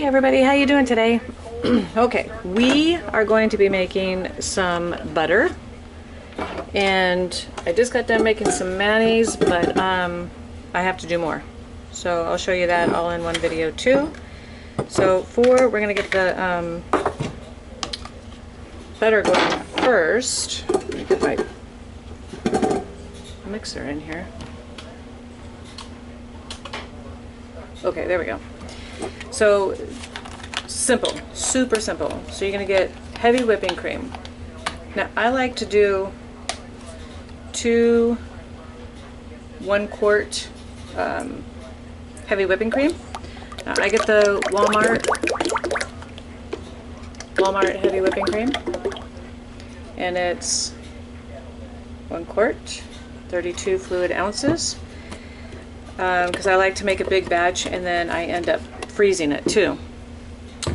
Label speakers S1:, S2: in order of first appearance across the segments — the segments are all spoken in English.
S1: everybody, how you doing today? Okay, we are going to be making some butter, and I just got done making some mayonnaise, but I have to do more, so I'll show you that all in one video too. So we're gonna get the butter going first. Let me get my mixer in here. Okay, there we go. So simple, super simple. So you're gonna get heavy whipping cream. Now I like to do 2 1-quart heavy whipping cream. Now I get the Walmart heavy whipping cream, and it's 1 quart, 32 fluid ounces. Because I like to make a big batch and then I end up freezing it too.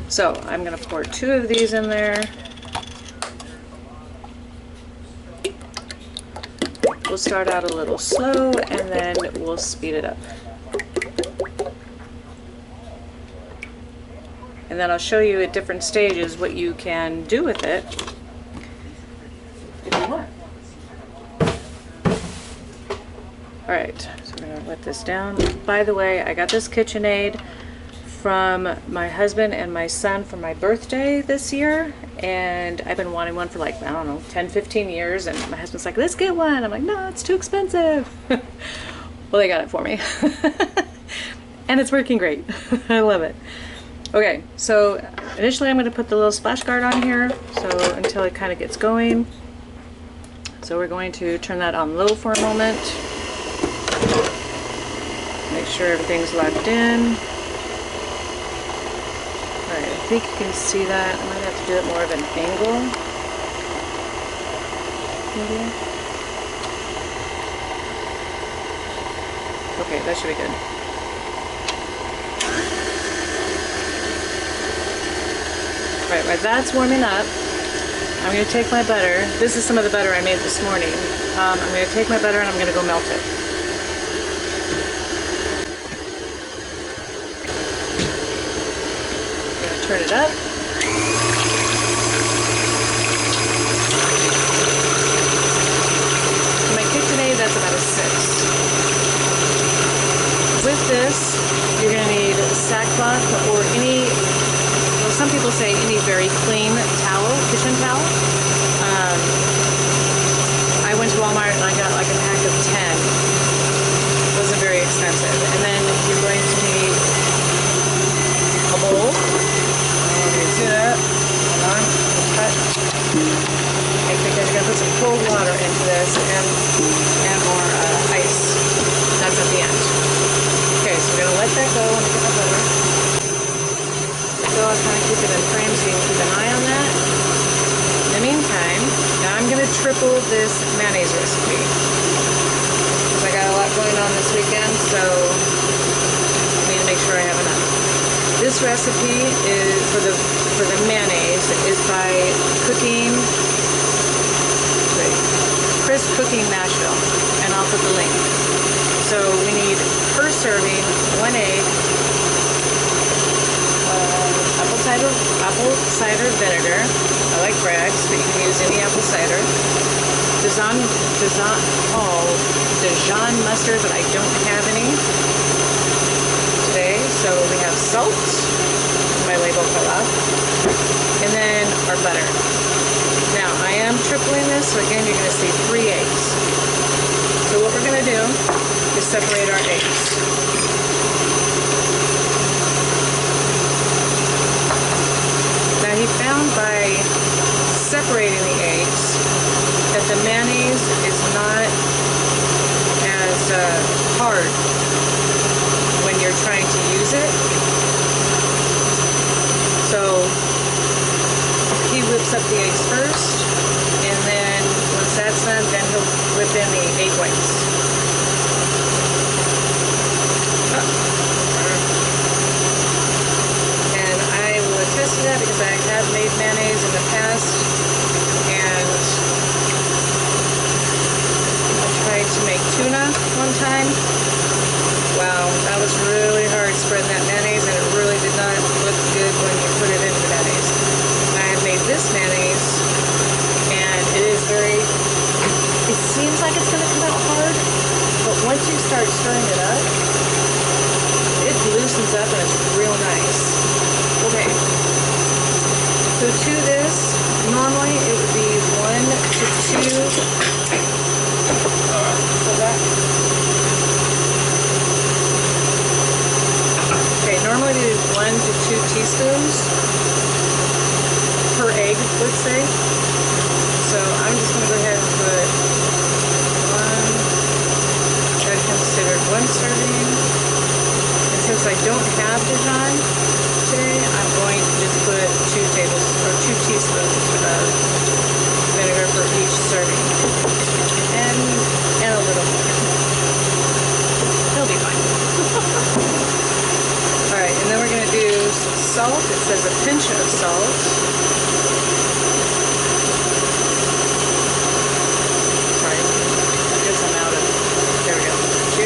S1: So I'm going to pour 2 of these in there. We'll start out a little slow and then we'll speed it up. And then I'll show you at different stages what you can do with it if you want. Alright, so we're going to let this down. By the way, I got this KitchenAid from my husband and my son for my birthday this year, and I've been wanting one for like, I don't know, 10-15 years, and my husband's like, let's get one. I'm like, no, it's too expensive. Well, they got it for me. And it's working great. I love it. Okay, so initially I'm going to put the little splash guard on here, so until it kind of gets going. So we're going to turn that on low for a moment. Make sure everything's locked in. Alright, I think you can see that. I might have to do it more of an angle. Maybe. Okay, that should be good. Alright, while that's warming up, I'm going to take my butter. This is some of the butter I made this morning. I'm going to take my butter and I'm going to go melt it. Turn it up. For my KitchenAid, that's about a 6. With this, you're going to need sackcloth or any, well, some people say any very clean towel, kitchen towel. I went to Walmart and I got like a pack of 10. It wasn't very expensive. And then you're going to need a bowl. See that? Hold on. Cut. Okay, because you're going to put some cold water into this and more ice. That's at the end. Okay, so we're going to let that go and get my butter. So I'll kind of keep it in frame so you can keep an eye on that. In the meantime, now I'm going to triple this mayonnaise recipe. Because I got a lot going on this weekend, so I need to make sure I have enough. This recipe is for the mayonnaise is by Chris Cooking Nashville, and I'll put the link. So we need per serving 1 egg, apple cider vinegar. I like Bragg's, but you can use any apple cider. Dijon mustard, but I don't have any today. So we have salt. My label fell off. And then our butter. Now I am tripling this, so again you're going to see 3 eggs. So what we're going to do is separate our eggs. Now he found by separating the eggs that the mayonnaise is not as hard when you're trying to use it. So he whips up the eggs first, and then once that's done, then he'll whip in the egg whites. And I will attest to that because I have made mayonnaise in the past, and I tried to make tuna one time. Wow, that was really hard spreading that mayonnaise, and it really did not look good teaspoons per egg, let's say. So I'm just going to go ahead and put that's considered 1 serving. And since I don't have Dijon today, I'm going to just put 2 teaspoons of vinegar for each serving. And a little more. It'll be fine. Alright, and then we're going to do some salt. It says a pinch of salt. Sorry, I guess I'm out of, there we go. 2, 3.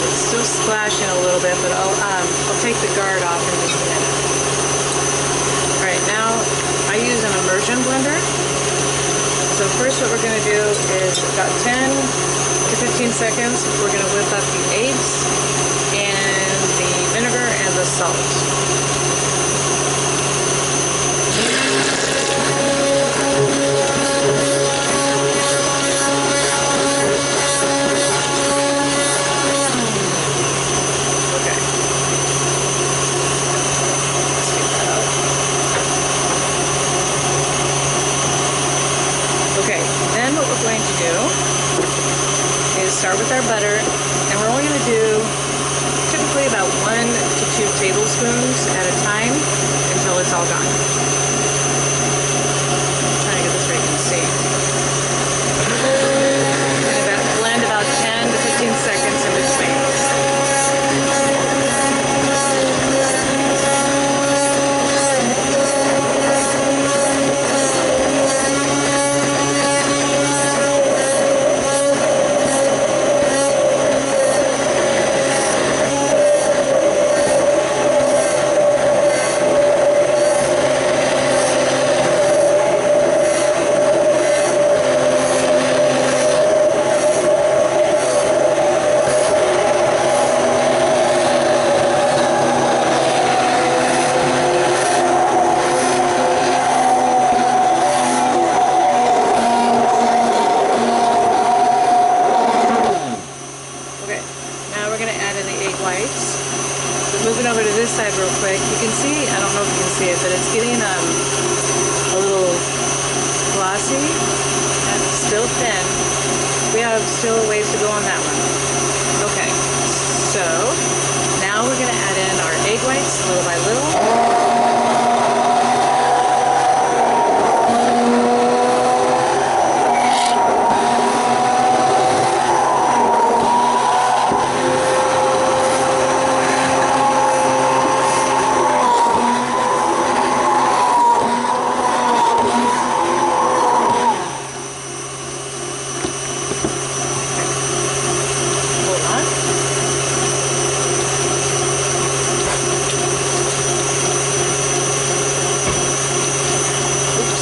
S1: It's still splashing a little bit, but I'll take the guard off in just a minute. Alright, now I use an immersion blender. So first what we're going to do is about 10 to 15 seconds, we're going to whip up the eggs and the vinegar and the salt. Then what we're going to do is start with our butter, and we're only going to do typically about 1 to 2 tablespoons at a time until it's all gone. I'm trying to get this right, you can see. And blend about 10 to 15 seconds in between. Moving over to this side real quick, you can see, I don't know if you can see it, but it's getting a little glossy and still thin. We have still a ways to go on that one. Okay, so now we're going to add in our egg whites little by little.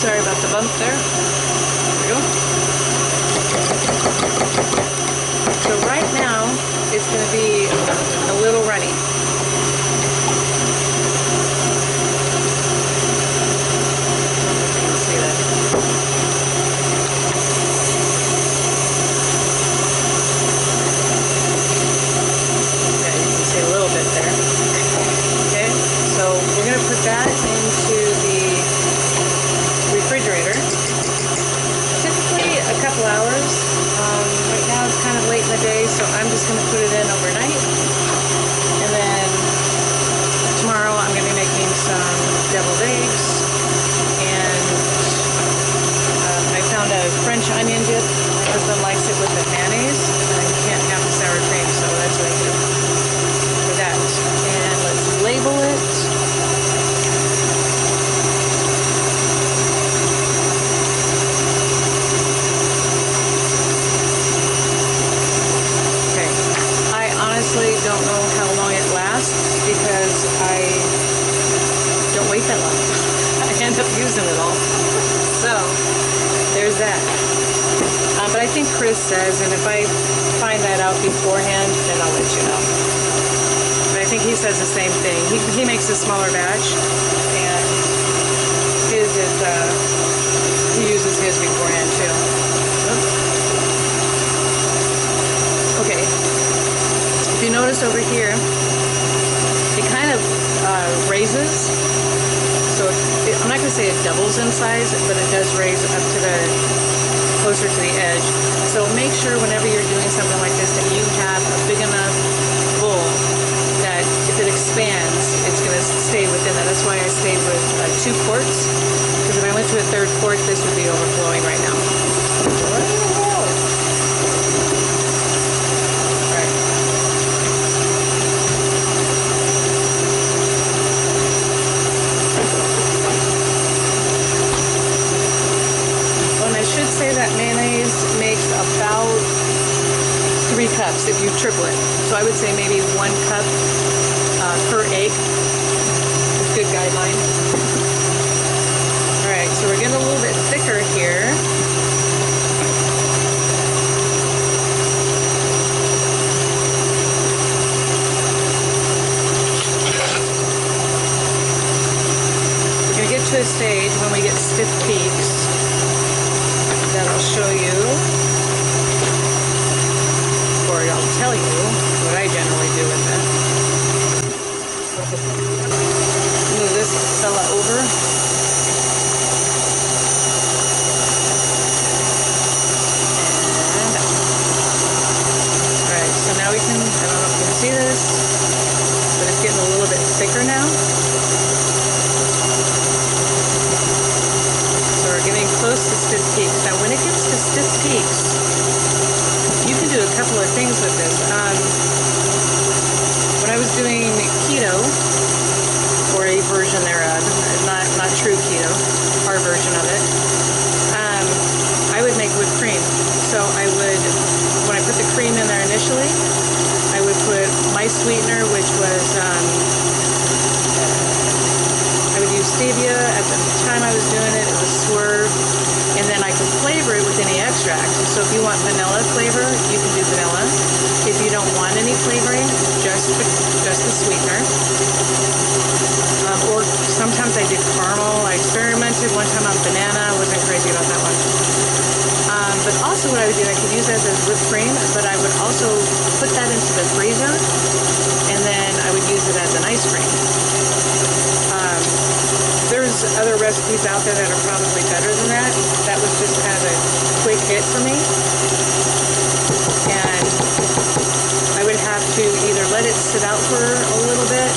S1: Sorry about the bump there. There we go. So right now, it's going to be a little runny. You can see that. Yeah, you can see a little bit there. Okay, so we're going to put that into the refrigerator, typically a couple hours. Right now it's kind of late in the day, so I'm just going to put it in overnight. And then tomorrow I'm going to be making some deviled eggs. And I found a French onion dip. My husband likes it with the mayonnaise. I can't have the sour cream, so that's what I do for that. And let's label it. Honestly, don't know how long it lasts because I don't wait that long. I end up using it all. So, there's that. But I think Chris says, and if I find that out beforehand, then I'll let you know. But I think he says the same thing. He makes a smaller batch, and his is, he uses see this beforehand too. Okay. If you notice over here, it kind of raises. So I'm not going to say it doubles in size, but it does raise up to the closer to the edge. So make sure whenever you're doing something like this that you have a big enough bowl that if it expands, it's going to stay within that. That's why I stayed with 2 quarts, because if I went to a 3rd quart, this would be overflowing right now. Say that mayonnaise makes about 3 cups if you triple it. So I would say maybe 1 cup per egg. Good guideline. Alright, so we're getting a little bit thicker here. We're going to get to a stage when we get stiff peaks that I'll show you, or I'll tell you what I generally do with it. Move this fella over. And alright, so now we can, I don't know if you can see this, but it's getting a little bit thicker now. We're getting close to stiff peaks. Now when it gets to stiff peaks, you can do a couple of things with this. When I was doing keto, or a version thereof, not true keto, our version of it, I would make whipped cream. So I would, when I put the cream in there initially, I would put my sweetener, which was stevia. At the time I was doing it, it was Swerve, and then I could flavor it with any extract. So if you want vanilla flavor, you can do vanilla. If you don't want any flavoring, just the sweetener. Or sometimes I did caramel. I experimented one time on banana. I wasn't crazy about that one. But also what I would do, I could use that as whipped cream, but I would also put that into the freezer, and then I would use it as an ice cream. There's other recipes out there that are probably better than that. That was just kind of a quick hit for me. And I would have to either let it sit out for a little bit,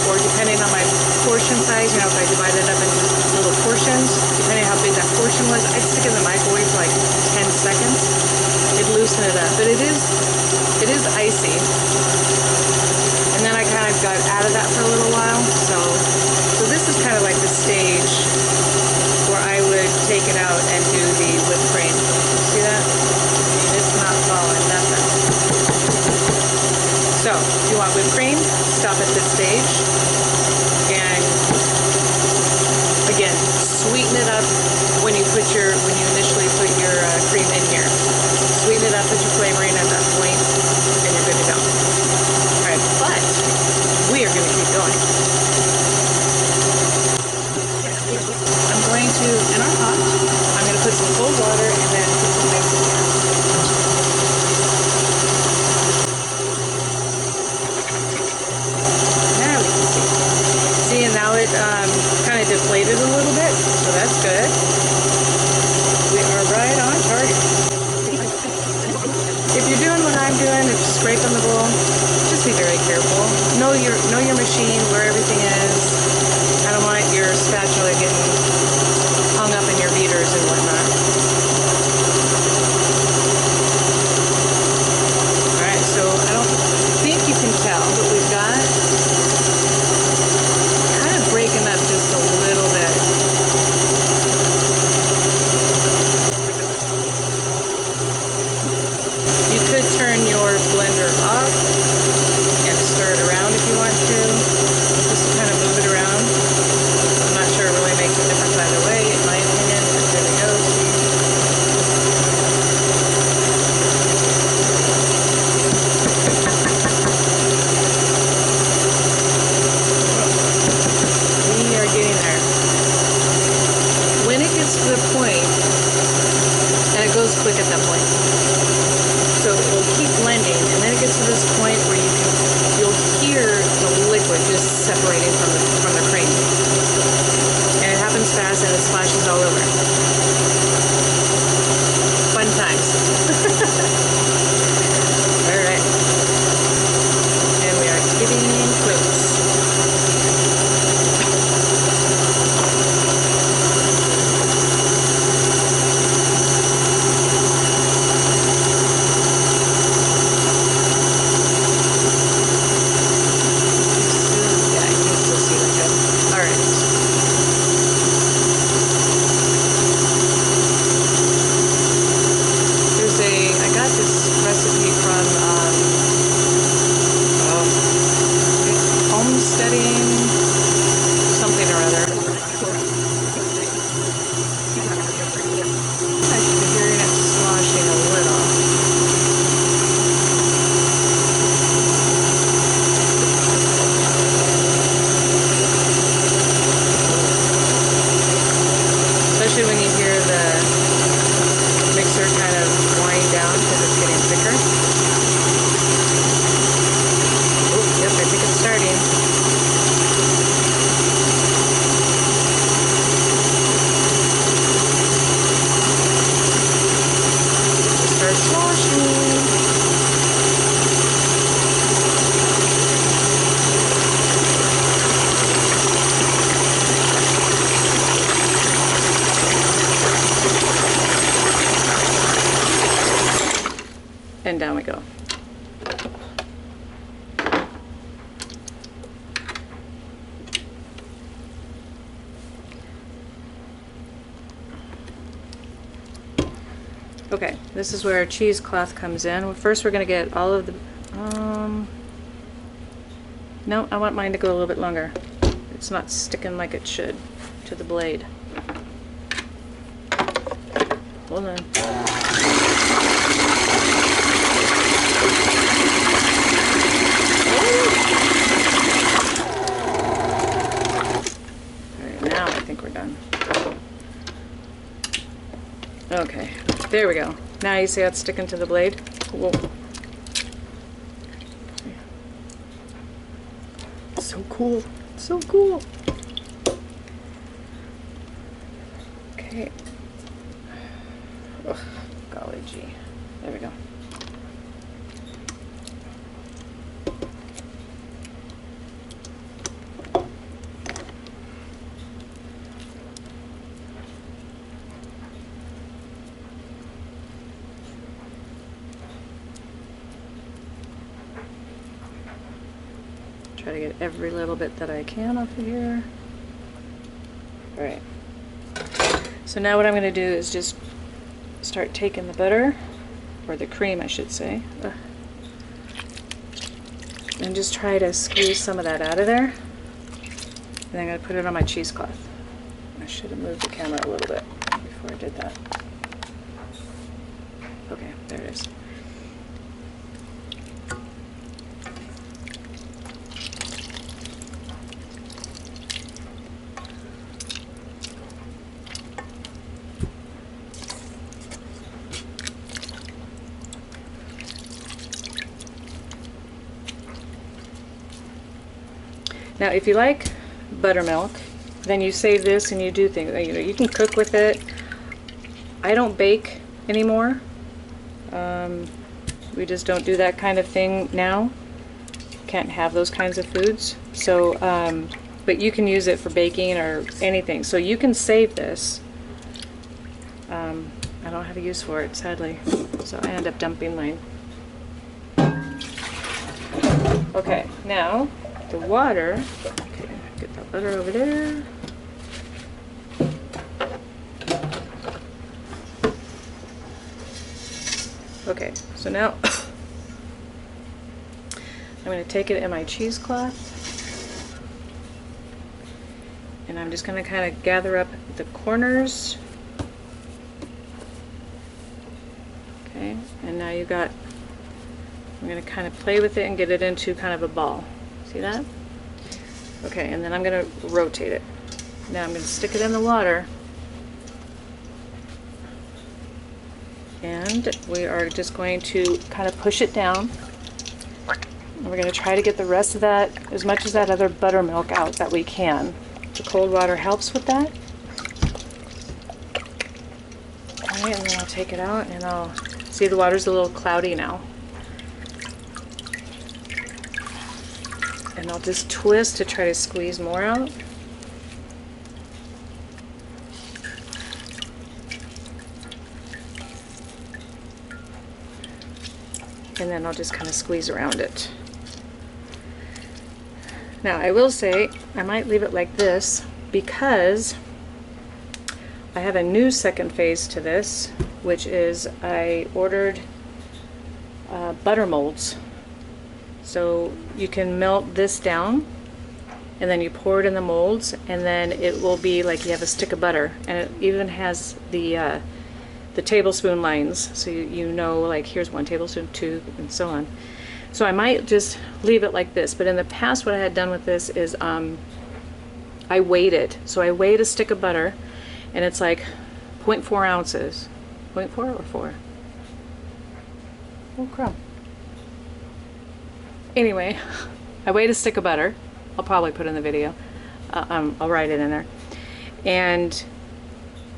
S1: or depending on my portion size, you know, if I divide it up into little portions, depending on how big that portion was, I'd stick it in the microwave for like 10 seconds. It'd loosen it up. But it is icy. And then I kind of got out of that for a little while. So this is kind of like the stage where I would take it out and do the whipped cream. See that? It's not falling, nothing. So, if you want whipped cream, stop at this stage. And again, sweeten it up when you initially put your cream in here. Sweeten it up with your flavoring at that point, and you're good to go. Alright, but we are going to keep going. setting something or other. I should be hearing it sloshing a little. Especially when you hear the mixer kind of wind down because it's getting thicker. Oh, yep, I think it's starting. Start sloshing. And down we go. Okay, this is where our cheesecloth comes in. First we're going to get all of the... no, I want mine to go a little bit longer. It's not sticking like it should to the blade. Hold on. Now I think we're done. Okay, there we go. Now you see how it's sticking to the blade? Cool. So cool. So cool. Okay. Ugh, golly gee. There we go. Try to get every little bit that I can off of here. Alright. So now what I'm going to do is just start taking the butter, or the cream I should say, and just try to squeeze some of that out of there. And then I'm going to put it on my cheesecloth. I should have moved the camera a little bit before I did that. Okay, there it is. Now, if you like buttermilk, then you save this and you do things. You know, you can cook with it. I don't bake anymore. We just don't do that kind of thing now. Can't have those kinds of foods. So, but you can use it for baking or anything. So you can save this. I don't have a use for it, sadly. So I end up dumping mine. Okay, now the water. Okay, get that butter over there. Okay, so now I'm going to take it in my cheesecloth and I'm just going to kind of gather up the corners. Okay, and now you got, I'm going to kind of play with it and get it into kind of a ball. See that? Okay, and then I'm going to rotate it. Now I'm going to stick it in the water. And we are just going to kind of push it down. And we're going to try to get the rest of that, as much as that other buttermilk out that we can. The cold water helps with that. Alright, and then I'll take it out and I'll see the water's a little cloudy now. And I'll just twist to try to squeeze more out. And then I'll just kind of squeeze around it. Now I will say I might leave it like this because I have a new second phase to this, which is I ordered butter molds. So you can melt this down and then you pour it in the molds, and then it will be like you have a stick of butter, and it even has the tablespoon lines, so you know, like here's 1 tablespoon, 2, and so on. So I might just leave it like this, but in the past what I had done with this is I weighed it. So I weighed a stick of butter, and it's like 0.4 ounces. 0.4 or 4? Oh crap. Anyway, I weighed a stick of butter. I'll probably put it in the video. I'll write it in there. And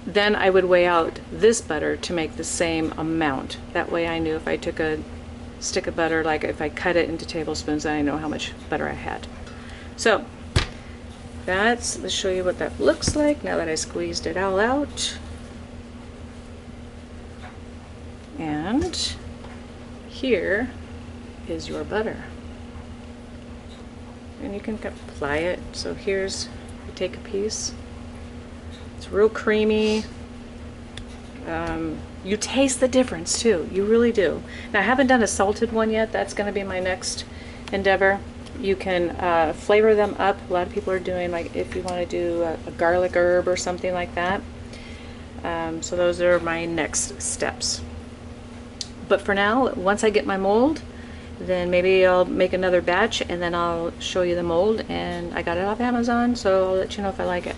S1: then I would weigh out this butter to make the same amount. That way I knew if I took a stick of butter, like if I cut it into tablespoons, then I know how much butter I had. So let's show you what that looks like now that I squeezed it all out. And here is your butter. And you can apply it. So here's, you take a piece. It's real creamy. You taste the difference too. You really do. Now I haven't done a salted one yet. That's going to be my next endeavor. You can flavor them up. A lot of people are doing, like, if you want to do a garlic herb or something like that. So those are my next steps. But for now, once I get my mold, then maybe I'll make another batch and then I'll show you the mold. And I got it off Amazon, so I'll let you know if I like it.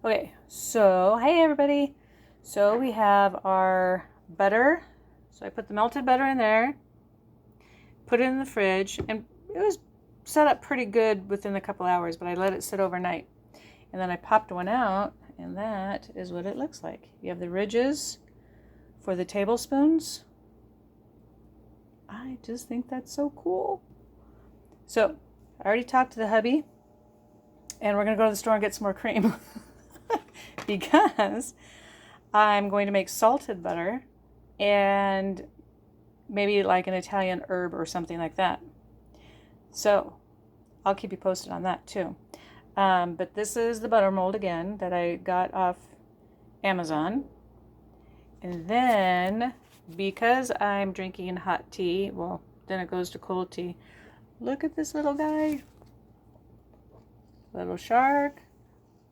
S1: Okay, so hey everybody. So we have our butter. So I put the melted butter in there, put it in the fridge, and it was set up pretty good within a couple hours, but I let it sit overnight. And then I popped one out, and that is what it looks like. You have the ridges for the tablespoons. I just think that's so cool. So I already talked to the hubby, and we're gonna go to the store and get some more cream. Because I'm going to make salted butter and maybe like an Italian herb or something like that. So I'll keep you posted on that too. But this is the butter mold again that I got off Amazon. And then because I'm drinking hot tea, well, then it goes to cold tea. Look at this little guy. Little shark.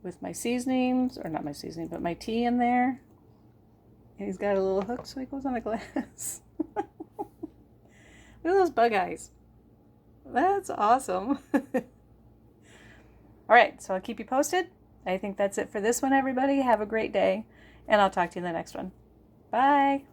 S1: With my seasonings, or not my seasoning, but my tea in there. And he's got a little hook so he goes on a glass. Look at those bug eyes. That's awesome. Alright, so I'll keep you posted. I think that's it for this one, everybody. Have a great day, and I'll talk to you in the next one. Bye!